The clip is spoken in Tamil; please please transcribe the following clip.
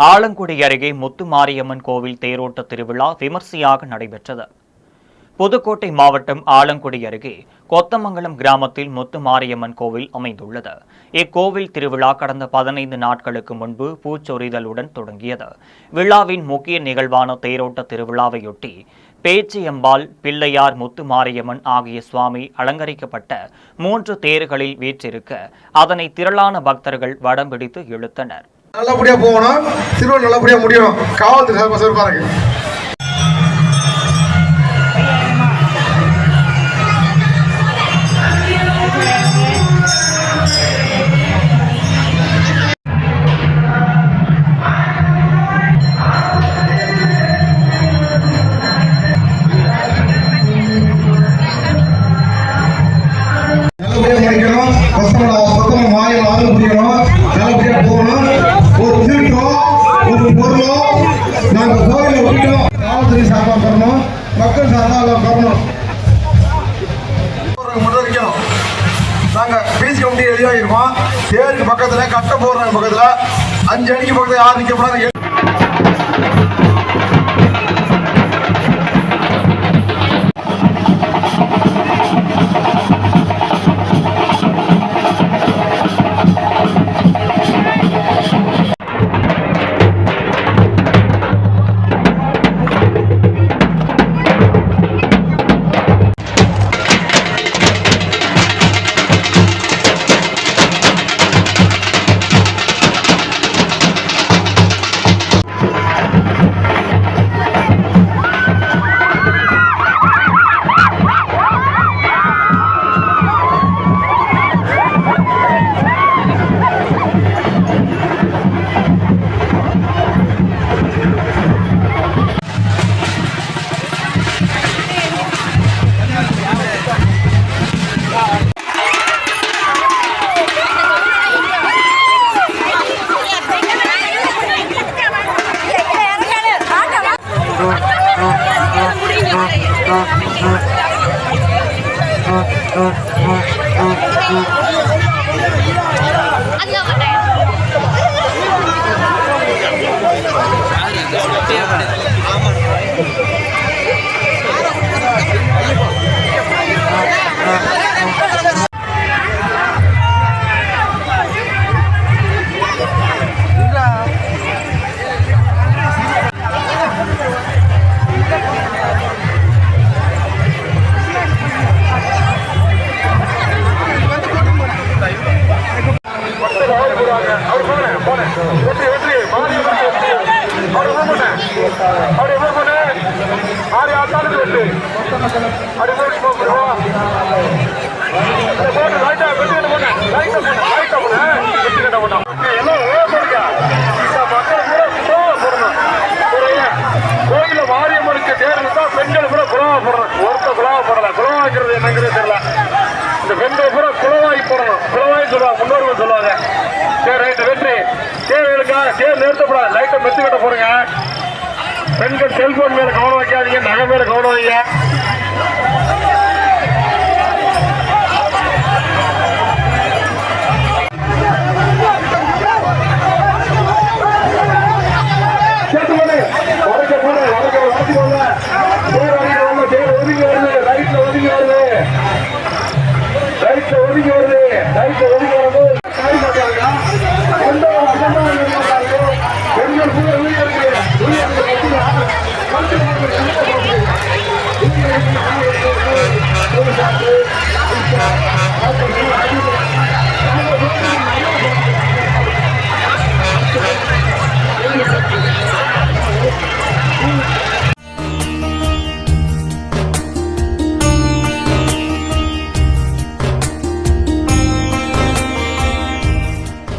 ஆலங்குடி அருகே முத்துமாரியம்மன் கோவில் தேரோட்ட திருவிழா விமர்சையாக நடைபெற்றது. புதுக்கோட்டை மாவட்டம் ஆலங்குடி அருகே கொத்தமங்கலம் கிராமத்தில் முத்துமாரியம்மன் கோவில் அமைந்துள்ளது. இக்கோவில் திருவிழா கடந்த 15 நாட்களுக்கு முன்பு பூச்சொரிதலுடன் தொடங்கியது. விழாவின் முக்கிய நிகழ்வான தேரோட்ட திருவிழாவையொட்டி பேச்சியம்பாள், பிள்ளையார், முத்துமாரியம்மன் ஆகிய சுவாமி அலங்கரிக்கப்பட்ட 3 தேர்களில் வீற்றிருக்க அதனை திரளான பக்தர்கள் வடம் பிடித்து இழுத்தனர். நல்லபடியா போகணும், திருவிழா நல்லபடியா முடியும். காவல்துறை சிறப்பாக இருக்கு. மக்கள் நாங்கள் பீஸ் கமிட்டி எழுதியிருக்கோம். தேருக்கு பக்கத்தில் கட்ட போடுறாங்க, பக்கத்தில் 5 அடிக்கு பக்கத்தில் யார் நிற்கப்படாது. கோயில மாரியம்மனுக்கு தேர்ந்தா பெண்கள் கூட குலவா போடணும். ஒருத்த குலவா போடலாம். குலவாய்க்கிறது என்னங்கிறது தெரியல. இந்த பெண்கள் கூட குலவாய் போடணும். குலவாய் சொல்லுவாங்க, முன்னோர்கள் சொல்லுவாங்க. சரி, ரைட்டு, வெற்றி. தேவைகளுக்காக தேர் நிறுத்தப்படாது. லைட்டை மெத்து கட்ட போடுங்க. பெண்கள் செல்போன் மேல கவனம் வைக்காதீங்க, நகை மேல கவனம் வைங்க. ரைட்ல ஒதுங்கி வருது.